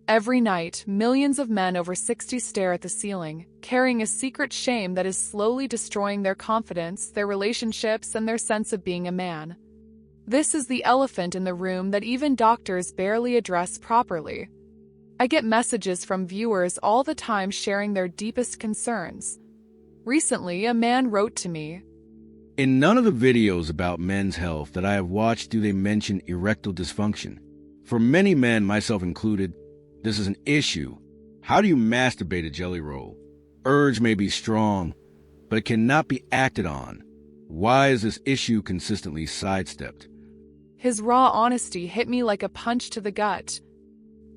Every night, millions of men over 60 stare at the ceiling, carrying a secret shame that is slowly destroying their confidence, their relationships, and their sense of being a man. This is the elephant in the room that even doctors barely address properly. I get messages from viewers all the time sharing their deepest concerns. Recently, a man wrote to me, "In none of the videos about men's health that I have watched do they mention erectile dysfunction. For many men, myself included, this is an issue. How do you masturbate a jelly roll? Urge may be strong, but it cannot be acted on. Why is this issue consistently sidestepped?" His raw honesty hit me like a punch to the gut.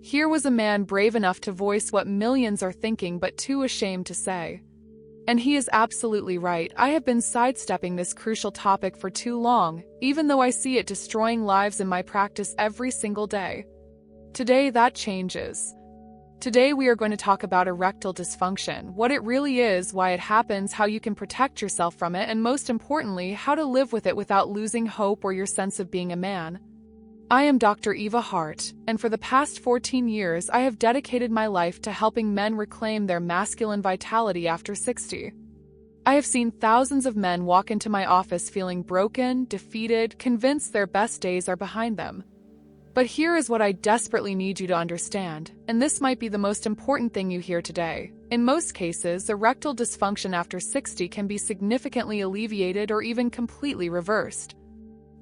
Here was a man brave enough to voice what millions are thinking but too ashamed to say. And he is absolutely right. I have been sidestepping this crucial topic for too long, even though I see it destroying lives in my practice every single day. Today that changes. Today we are going to talk about erectile dysfunction, what it really is, why it happens, how you can protect yourself from it, and most importantly, how to live with it without losing hope or your sense of being a man. I am Dr. Eva Hart, and for the past 14 years I have dedicated my life to helping men reclaim their masculine vitality after 60. I have seen thousands of men walk into my office feeling broken, defeated, convinced their best days are behind them. But here is what I desperately need you to understand, and this might be the most important thing you hear today. In most cases, erectile dysfunction after 60 can be significantly alleviated or even completely reversed.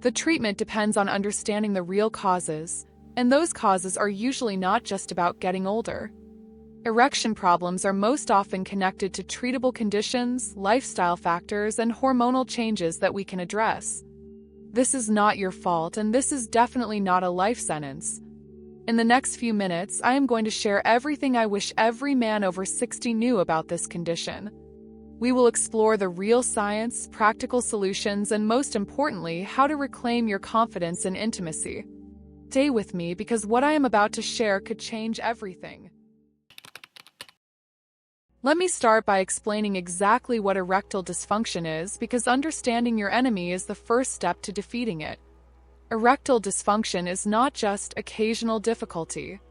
The treatment depends on understanding the real causes, and those causes are usually not just about getting older. Erection problems are most often connected to treatable conditions, lifestyle factors, and hormonal changes that we can address. This is not your fault, and this is definitely not a life sentence. In the next few minutes, I am going to share everything I wish every man over 60 knew about this condition. We will explore the real science, practical solutions, and most importantly, how to reclaim your confidence and intimacy. Stay with me because what I am about to share could change everything. Let me start by explaining exactly what erectile dysfunction is, because understanding your enemy is the first step to defeating it. Erectile dysfunction is not just occasional difficulty.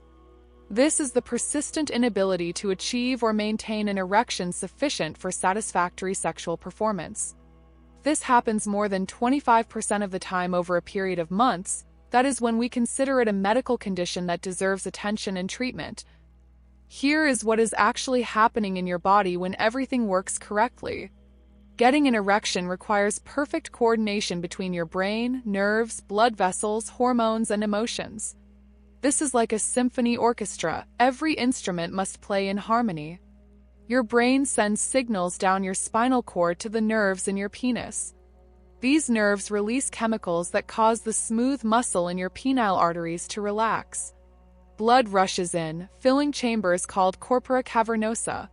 This is the persistent inability to achieve or maintain an erection sufficient for satisfactory sexual performance. This happens more than 25% of the time over a period of months. That is when we consider it a medical condition that deserves attention and treatment. Here is what is actually happening in your body when everything works correctly. Getting an erection requires perfect coordination between your brain, nerves, blood vessels, hormones, and emotions. This is like a symphony orchestra. Every instrument must play in harmony. Your brain sends signals down your spinal cord to the nerves in your penis. These nerves release chemicals that cause the smooth muscle in your penile arteries to relax. Blood rushes in, filling chambers called corpora cavernosa.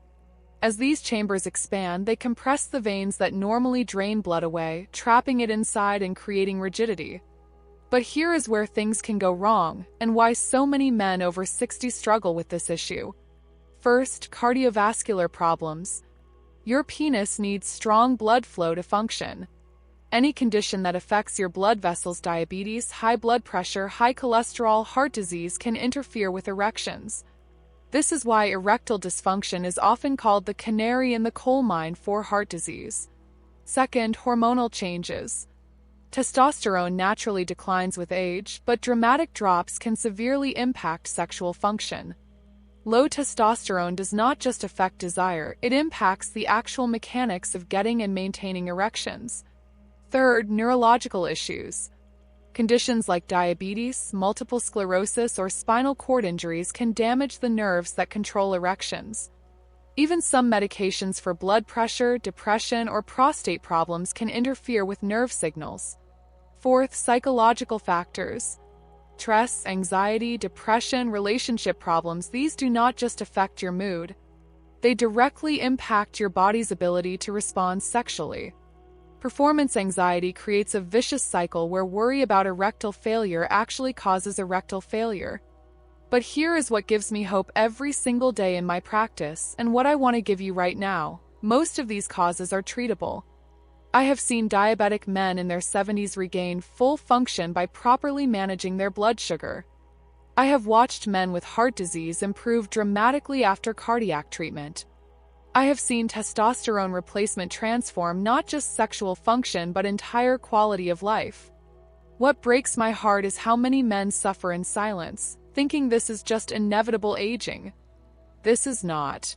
As these chambers expand, they compress the veins that normally drain blood away, trapping it inside and creating rigidity. But here is where things can go wrong, and why so many men over 60 struggle with this issue. First, cardiovascular problems. Your penis needs strong blood flow to function. Any condition that affects your blood vessels, diabetes, high blood pressure, high cholesterol, heart disease, can interfere with erections. This is why erectile dysfunction is often called the canary in the coal mine for heart disease. Second, hormonal changes. Testosterone naturally declines with age, but dramatic drops can severely impact sexual function. Low testosterone does not just affect desire, it impacts the actual mechanics of getting and maintaining erections. Third, neurological issues. Conditions like diabetes, multiple sclerosis, or spinal cord injuries can damage the nerves that control erections. Even some medications for blood pressure, depression, or prostate problems can interfere with nerve signals. Fourth, psychological factors. Stress, anxiety, depression, relationship problems, these do not just affect your mood. They directly impact your body's ability to respond sexually. Performance anxiety creates a vicious cycle where worry about erectile failure actually causes erectile failure. But here is what gives me hope every single day in my practice, and what I want to give you right now. Most of these causes are treatable. I have seen diabetic men in their 70s regain full function by properly managing their blood sugar. I have watched men with heart disease improve dramatically after cardiac treatment. I have seen testosterone replacement transform not just sexual function but entire quality of life. What breaks my heart is how many men suffer in silence, thinking this is just inevitable aging. This is not.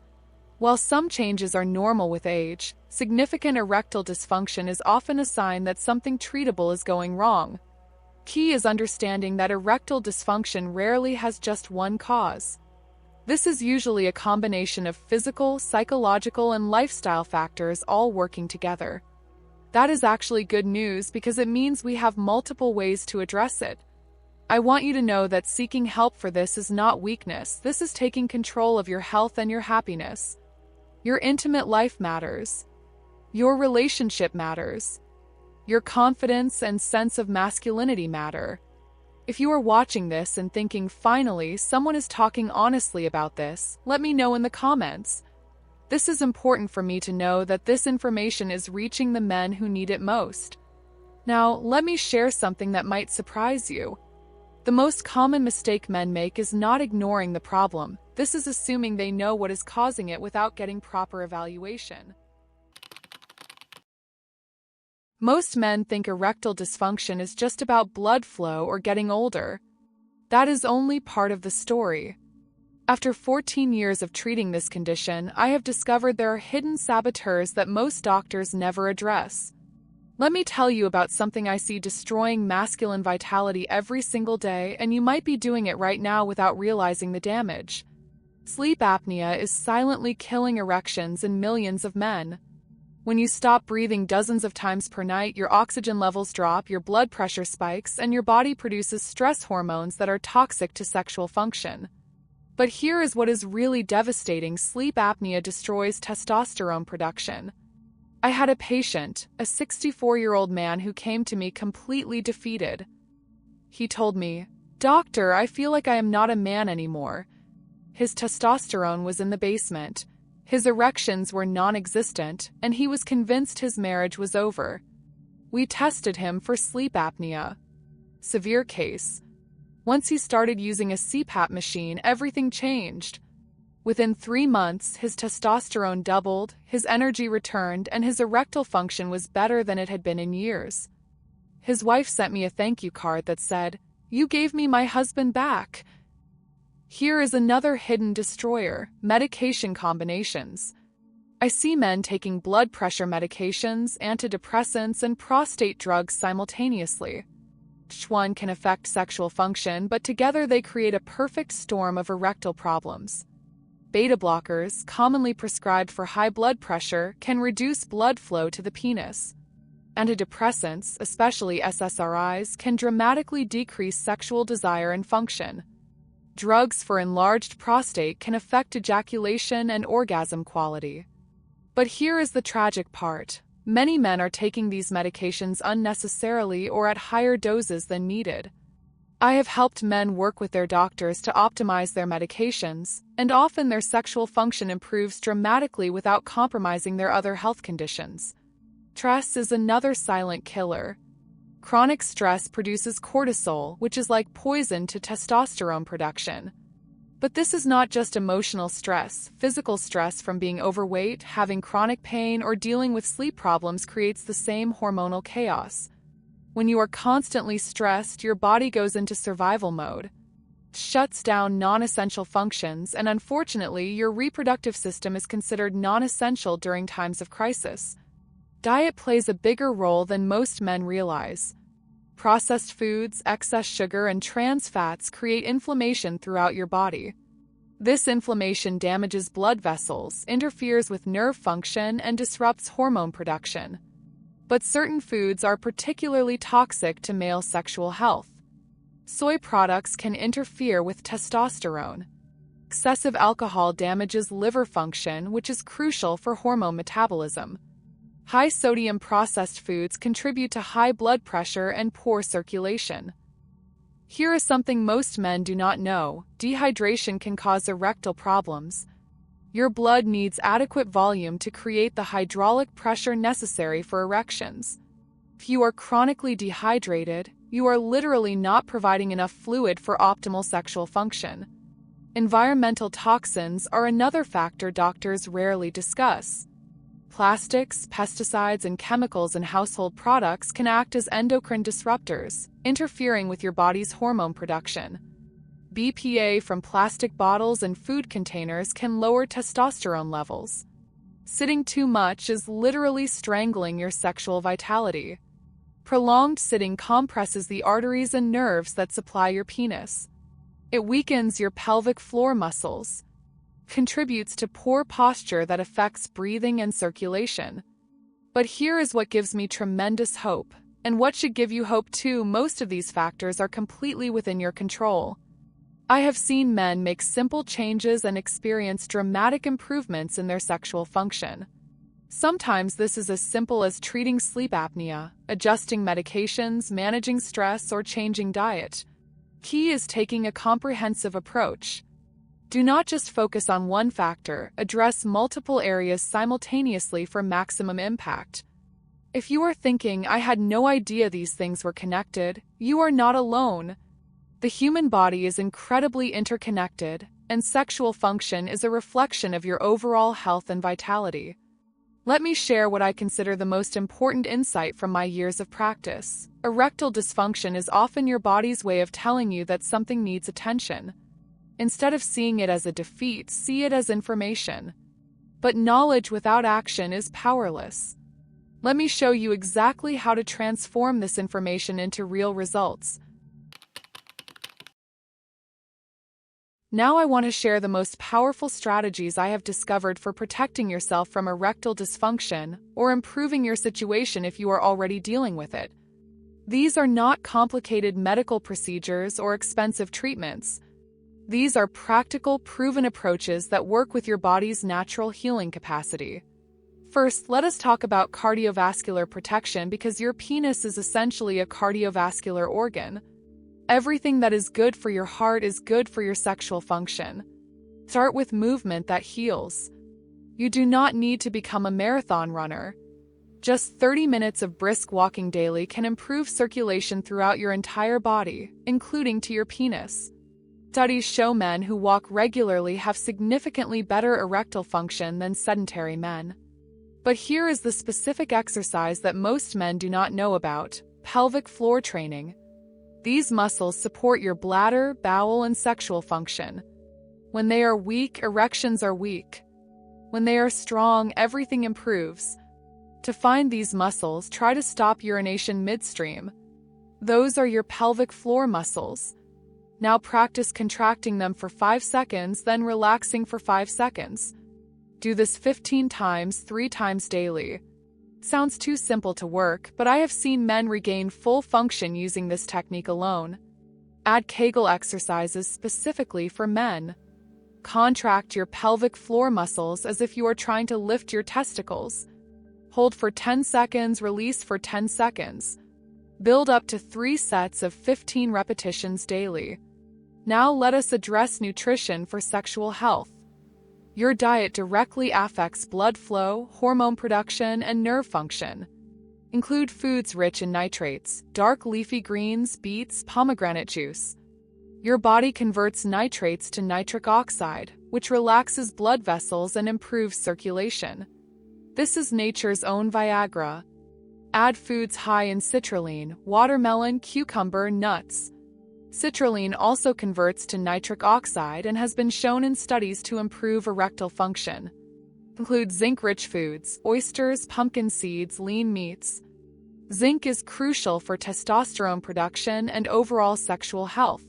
While some changes are normal with age, significant erectile dysfunction is often a sign that something treatable is going wrong. Key is understanding that erectile dysfunction rarely has just one cause. This is usually a combination of physical, psychological, and lifestyle factors all working together. That is actually good news because it means we have multiple ways to address it. I want you to know that seeking help for this is not weakness. This is taking control of your health and your happiness. Your intimate life matters. Your relationship matters. Your confidence and sense of masculinity matter. If you are watching this and thinking, finally, someone is talking honestly about this, let me know in the comments. This is important for me to know that this information is reaching the men who need it most. Now, let me share something that might surprise you. The most common mistake men make is not ignoring the problem. This is assuming they know what is causing it without getting proper evaluation. Most men think erectile dysfunction is just about blood flow or getting older. That is only part of the story. After 14 years of treating this condition, I have discovered there are hidden saboteurs that most doctors never address. Let me tell you about something I see destroying masculine vitality every single day, and you might be doing it right now without realizing the damage. Sleep apnea is silently killing erections in millions of men. When you stop breathing dozens of times per night, your oxygen levels drop, your blood pressure spikes, and your body produces stress hormones that are toxic to sexual function. But here is what is really devastating: sleep apnea destroys testosterone production. I had a patient, a 64-year-old man who came to me completely defeated. He told me, "Doctor, I feel like I am not a man anymore." His testosterone was in the basement. His erections were non-existent, and he was convinced his marriage was over. We tested him for sleep apnea. Severe case. Once he started using a CPAP machine, everything changed. Within 3 months, his testosterone doubled, his energy returned, and his erectile function was better than it had been in years. His wife sent me a thank you card that said, "You gave me my husband back." Here is another hidden destroyer: medication combinations. I see men taking blood pressure medications, antidepressants, and prostate drugs simultaneously. Each one can affect sexual function, but together they create a perfect storm of erectile problems. Beta blockers, commonly prescribed for high blood pressure, can reduce blood flow to the penis. Antidepressants, especially SSRIs, can dramatically decrease sexual desire and function. Drugs for enlarged prostate can affect ejaculation and orgasm quality. But here is the tragic part: many men are taking these medications unnecessarily or at higher doses than needed. I have helped men work with their doctors to optimize their medications, and often their sexual function improves dramatically without compromising their other health conditions. Stress is another silent killer. Chronic stress produces cortisol, which is like poison to testosterone production. But this is not just emotional stress. Physical stress from being overweight, having chronic pain, or dealing with sleep problems creates the same hormonal chaos. When you are constantly stressed, your body goes into survival mode. Shuts down non-essential functions, and unfortunately, your reproductive system is considered non-essential during times of crisis. Diet plays a bigger role than most men realize. Processed foods, excess sugar, and trans fats create inflammation throughout your body. This inflammation damages blood vessels, interferes with nerve function, and disrupts hormone production. But certain foods are particularly toxic to male sexual health. Soy products can interfere with testosterone. Excessive alcohol damages liver function, which is crucial for hormone metabolism. High-sodium processed foods contribute to high blood pressure and poor circulation. Here is something most men do not know: dehydration can cause erectile problems. Your blood needs adequate volume to create the hydraulic pressure necessary for erections. If you are chronically dehydrated, you are literally not providing enough fluid for optimal sexual function. Environmental toxins are another factor doctors rarely discuss. Plastics, pesticides, and chemicals in household products can act as endocrine disruptors, interfering with your body's hormone production. BPA from plastic bottles and food containers can lower testosterone levels. Sitting too much is literally strangling your sexual vitality. Prolonged sitting compresses the arteries and nerves that supply your penis. It weakens your pelvic floor muscles, contributes to poor posture that affects breathing and circulation. But here is what gives me tremendous hope, and what should give you hope too. Most of these factors are completely within your control. I have seen men make simple changes and experience dramatic improvements in their sexual function. Sometimes this is as simple as treating sleep apnea, adjusting medications, managing stress, or changing diet. Key is taking a comprehensive approach. Do not just focus on one factor, address multiple areas simultaneously for maximum impact. If you are thinking, "I had no idea these things were connected," you are not alone. The human body is incredibly interconnected, and sexual function is a reflection of your overall health and vitality. Let me share what I consider the most important insight from my years of practice. Erectile dysfunction is often your body's way of telling you that something needs attention. Instead of seeing it as a defeat, see it as information. But knowledge without action is powerless. Let me show you exactly how to transform this information into real results. Now I want to share the most powerful strategies I have discovered for protecting yourself from erectile dysfunction or improving your situation if you are already dealing with it. These are not complicated medical procedures or expensive treatments. These are practical, proven approaches that work with your body's natural healing capacity. First, let us talk about cardiovascular protection, because your penis is essentially a cardiovascular organ. Everything that is good for your heart is good for your sexual function. Start with movement that heals. You do not need to become a marathon runner. Just 30 minutes of brisk walking daily can improve circulation throughout your entire body, including to your penis. Studies show men who walk regularly have significantly better erectile function than sedentary men. But here is the specific exercise that most men do not know about: pelvic floor training. These muscles support your bladder, bowel, and sexual function. When they are weak, erections are weak. When they are strong, everything improves. To find these muscles, try to stop urination midstream. Those are your pelvic floor muscles. Now practice contracting them for 5 seconds, then relaxing for 5 seconds. Do this 15 times, 3 times daily. Sounds too simple to work, but I have seen men regain full function using this technique alone. Add Kegel exercises specifically for men. Contract your pelvic floor muscles as if you are trying to lift your testicles. Hold for 10 seconds, release for 10 seconds. Build up to 3 sets of 15 repetitions daily. Now let us address nutrition for sexual health. Your diet directly affects blood flow, hormone production, and nerve function. Include foods rich in nitrates, dark leafy greens, beets, pomegranate juice. Your body converts nitrates to nitric oxide, which relaxes blood vessels and improves circulation. This is nature's own Viagra. Add foods high in citrulline, watermelon, cucumber, nuts. Citrulline also converts to nitric oxide and has been shown in studies to improve erectile function. Include zinc-rich foods, oysters, pumpkin seeds, lean meats. Zinc is crucial for testosterone production and overall sexual health.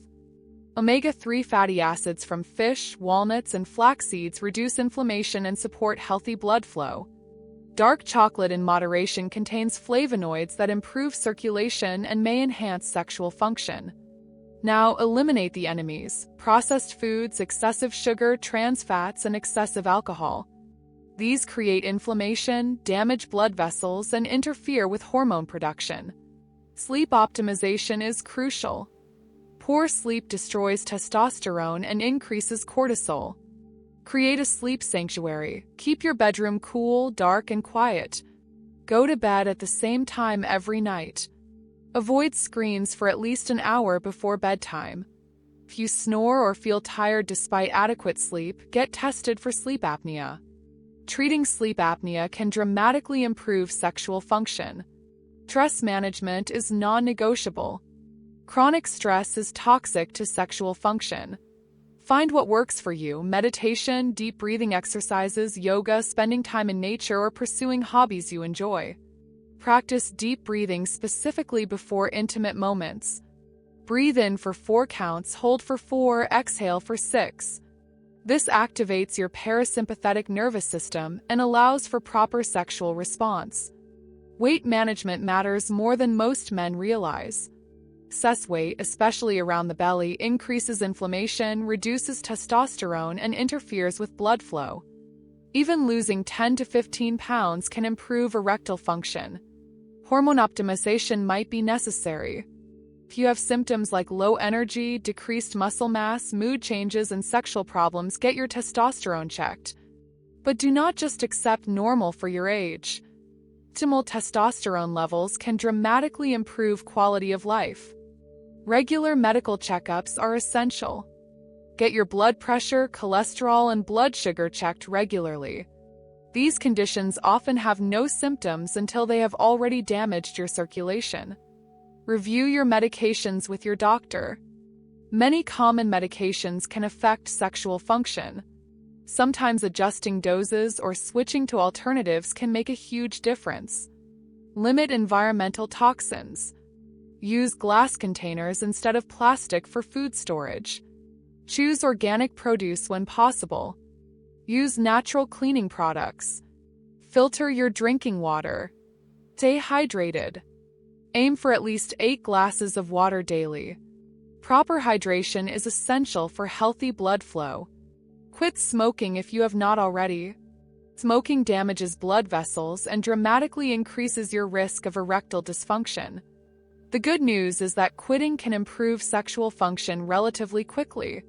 Omega-3 fatty acids from fish, walnuts, and flax seeds reduce inflammation and support healthy blood flow. Dark chocolate in moderation contains flavonoids that improve circulation and may enhance sexual function. Now, eliminate the enemies: processed foods, excessive sugar, trans fats, and excessive alcohol. These create inflammation, damage blood vessels, and interfere with hormone production. Sleep optimization is crucial. Poor sleep destroys testosterone and increases cortisol. Create a sleep sanctuary. Keep your bedroom cool, dark, and quiet. Go to bed at the same time every night. Avoid screens for at least an hour before bedtime. If you snore or feel tired despite adequate sleep, get tested for sleep apnea. Treating sleep apnea can dramatically improve sexual function. Stress management is non-negotiable. Chronic stress is toxic to sexual function. Find what works for you: meditation, deep breathing exercises, yoga, spending time in nature, or pursuing hobbies you enjoy. Practice deep breathing specifically before intimate moments. Breathe in for 4 counts, hold for 4, exhale for 6. This activates your parasympathetic nervous system and allows for proper sexual response. Weight management matters more than most men realize. Excess weight, especially around the belly, increases inflammation, reduces testosterone, and interferes with blood flow. Even losing 10 to 15 pounds can improve erectile function. Hormone optimization might be necessary. If you have symptoms like low energy, decreased muscle mass, mood changes, and sexual problems, get your testosterone checked. But do not just accept normal for your age. Optimal testosterone levels can dramatically improve quality of life. Regular medical checkups are essential. Get your blood pressure, cholesterol, and blood sugar checked regularly. These conditions often have no symptoms until they have already damaged your circulation. Review your medications with your doctor. Many common medications can affect sexual function. Sometimes adjusting doses or switching to alternatives can make a huge difference. Limit environmental toxins. Use glass containers instead of plastic for food storage. Choose organic produce when possible. Use natural cleaning products. Filter your drinking water. Stay hydrated. Aim for at least 8 glasses of water daily. Proper hydration is essential for healthy blood flow. Quit smoking if you have not already. Smoking damages blood vessels and dramatically increases your risk of erectile dysfunction. The good news is that quitting can improve sexual function relatively quickly.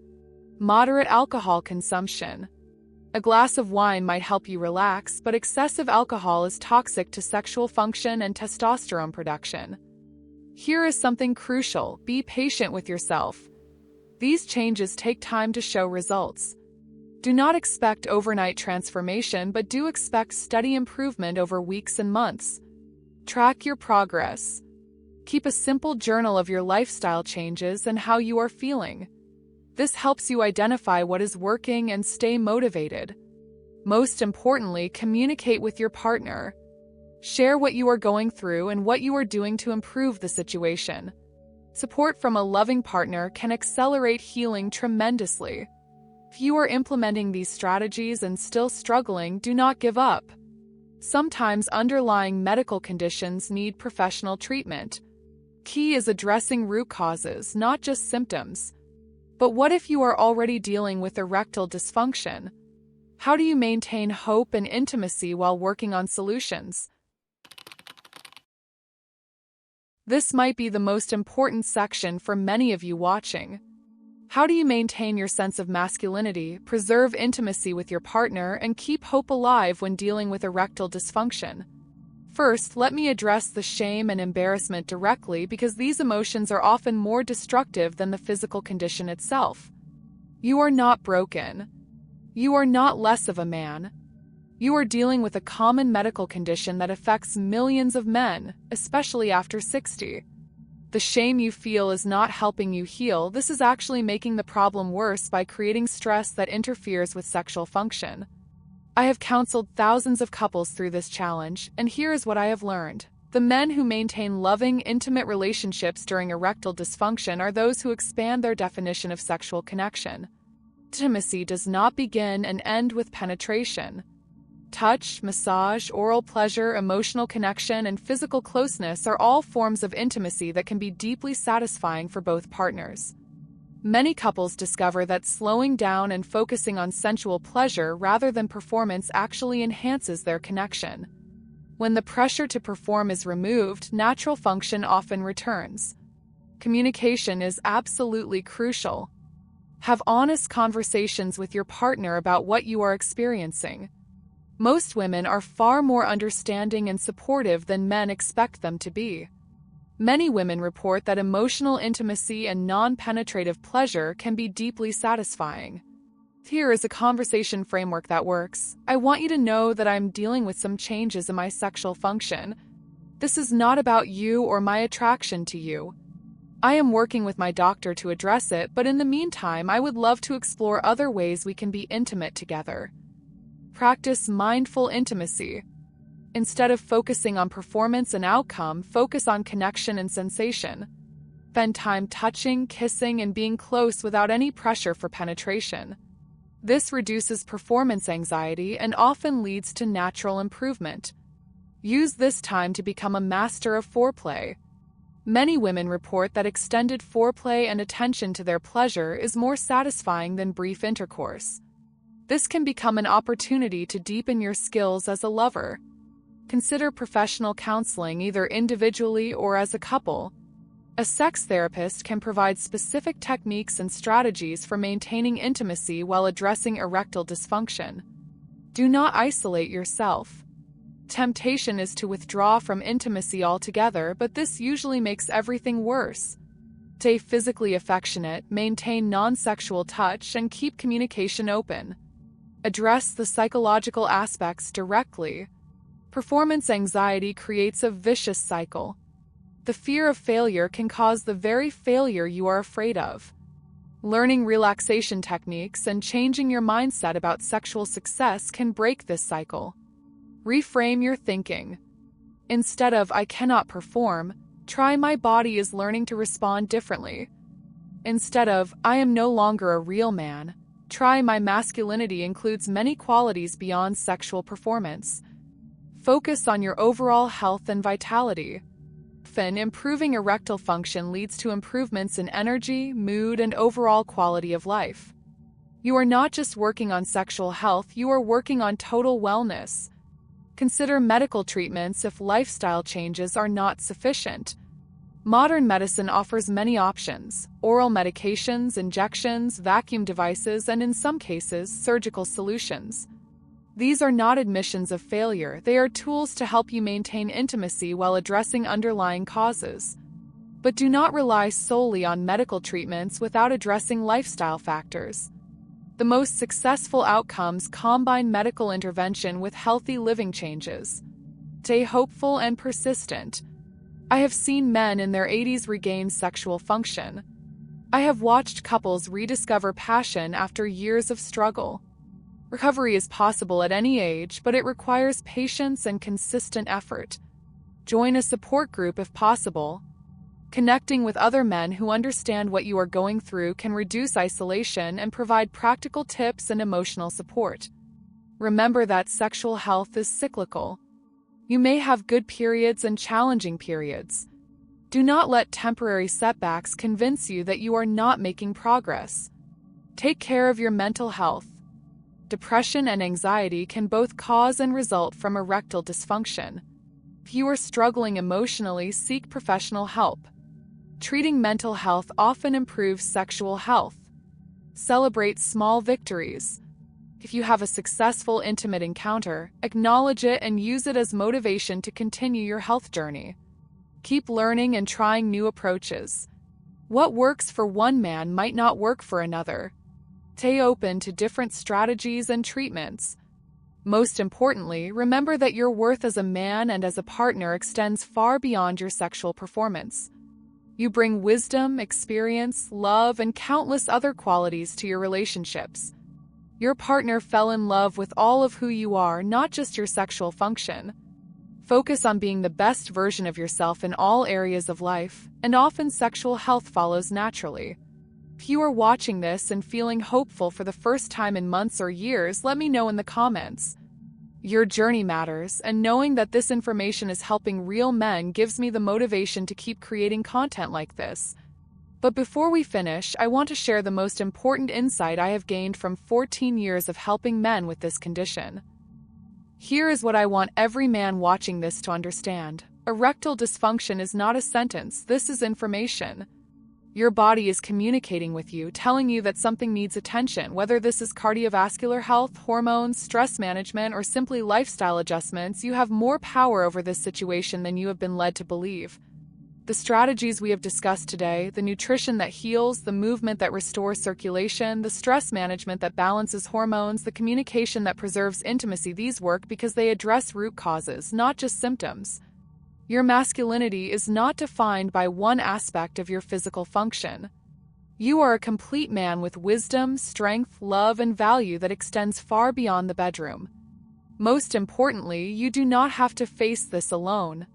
Moderate alcohol consumption. A glass of wine might help you relax, but excessive alcohol is toxic to sexual function and testosterone production. Here is something crucial: be patient with yourself. These changes take time to show results. Do not expect overnight transformation, but do expect steady improvement over weeks and months. Track your progress. Keep a simple journal of your lifestyle changes and how you are feeling. This helps you identify what is working and stay motivated. Most importantly, communicate with your partner. Share what you are going through and what you are doing to improve the situation. Support from a loving partner can accelerate healing tremendously. If you are implementing these strategies and still struggling, do not give up. Sometimes underlying medical conditions need professional treatment. Key is addressing root causes, not just symptoms. But what if you are already dealing with erectile dysfunction? How do you maintain hope and intimacy while working on solutions? This might be the most important section for many of you watching. How do you maintain your sense of masculinity, preserve intimacy with your partner, and keep hope alive when dealing with erectile dysfunction? First, let me address the shame and embarrassment directly, because these emotions are often more destructive than the physical condition itself. You are not broken. You are not less of a man. You are dealing with a common medical condition that affects millions of men, especially after 60. The shame you feel is not helping you heal. This is actually making the problem worse by creating stress that interferes with sexual function. I have counseled thousands of couples through this challenge, and here is what I have learned. The men who maintain loving, intimate relationships during erectile dysfunction are those who expand their definition of sexual connection. Intimacy does not begin and end with penetration. Touch, massage, oral pleasure, emotional connection, and physical closeness are all forms of intimacy that can be deeply satisfying for both partners. Many couples discover that slowing down and focusing on sensual pleasure rather than performance actually enhances their connection. When the pressure to perform is removed, natural function often returns. Communication is absolutely crucial. Have honest conversations with your partner about what you are experiencing. Most women are far more understanding and supportive than men expect them to be. Many women report that emotional intimacy and non-penetrative pleasure can be deeply satisfying. Here is a conversation framework that works. I want you to know that I'm dealing with some changes in my sexual function. This is not about you or my attraction to you. I am working with my doctor to address it, but in the meantime, I would love to explore other ways we can be intimate together. Practice mindful intimacy. Instead of focusing on performance and outcome, focus on connection and sensation. Spend time touching, kissing, and being close without any pressure for penetration. This reduces performance anxiety and often leads to natural improvement. Use this time to become a master of foreplay. Many women report that extended foreplay and attention to their pleasure is more satisfying than brief intercourse. This can become an opportunity to deepen your skills as a lover. Consider professional counseling either individually or as a couple. A sex therapist can provide specific techniques and strategies for maintaining intimacy while addressing erectile dysfunction. Do not isolate yourself. Temptation is to withdraw from intimacy altogether, but this usually makes everything worse. Stay physically affectionate, maintain non-sexual touch, and keep communication open. Address the psychological aspects directly. Performance anxiety creates a vicious cycle. The fear of failure can cause the very failure you are afraid of. Learning relaxation techniques and changing your mindset about sexual success can break this cycle. Reframe your thinking. Instead of "I cannot perform," try "my body is learning to respond differently." Instead of "I am no longer a real man," try "my masculinity includes many qualities beyond sexual performance." Focus on your overall health and vitality. Often, improving erectile function leads to improvements in energy, mood, and overall quality of life. You are not just working on sexual health, you are working on total wellness. Consider medical treatments if lifestyle changes are not sufficient. Modern medicine offers many options: oral medications, injections, vacuum devices, and in some cases, surgical solutions. These are not admissions of failure, they are tools to help you maintain intimacy while addressing underlying causes. But do not rely solely on medical treatments without addressing lifestyle factors. The most successful outcomes combine medical intervention with healthy living changes. Stay hopeful and persistent. I have seen men in their 80s regain sexual function. I have watched couples rediscover passion after years of struggle. Recovery is possible at any age, but it requires patience and consistent effort. Join a support group if possible. Connecting with other men who understand what you are going through can reduce isolation and provide practical tips and emotional support. Remember that sexual health is cyclical. You may have good periods and challenging periods. Do not let temporary setbacks convince you that you are not making progress. Take care of your mental health. Depression and anxiety can both cause and result from erectile dysfunction. If you are struggling emotionally, seek professional help. Treating mental health often improves sexual health. Celebrate small victories. If you have a successful intimate encounter, acknowledge it and use it as motivation to continue your health journey. Keep learning and trying new approaches. What works for one man might not work for another. Stay open to different strategies and treatments. Most importantly, remember that your worth as a man and as a partner extends far beyond your sexual performance. You bring wisdom, experience, love, and countless other qualities to your relationships. Your partner fell in love with all of who you are, not just your sexual function. Focus on being the best version of yourself in all areas of life, and often sexual health follows naturally. If you are watching this and feeling hopeful for the first time in months or years, let me know in the comments. Your journey matters, and knowing that this information is helping real men gives me the motivation to keep creating content like this. But before we finish, I want to share the most important insight I have gained from 14 years of helping men with this condition. Here is what I want every man watching this to understand. Erectile dysfunction is not a sentence, this is information. Your body is communicating with you, telling you that something needs attention, whether this is cardiovascular health, hormones, stress management, or simply lifestyle adjustments. You have more power over this situation than you have been led to believe. The strategies we have discussed today, the nutrition that heals, the movement that restores circulation, the stress management that balances hormones, the communication that preserves intimacy, these work because they address root causes, not just symptoms. Your masculinity is not defined by one aspect of your physical function. You are a complete man with wisdom, strength, love, and value that extends far beyond the bedroom. Most importantly, you do not have to face this alone.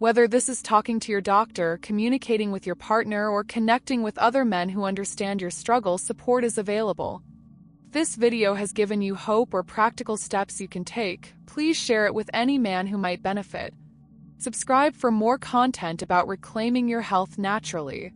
Whether this is talking to your doctor, communicating with your partner, or connecting with other men who understand your struggle, support is available. If this video has given you hope or practical steps you can take, please share it with any man who might benefit. Subscribe for more content about reclaiming your health naturally.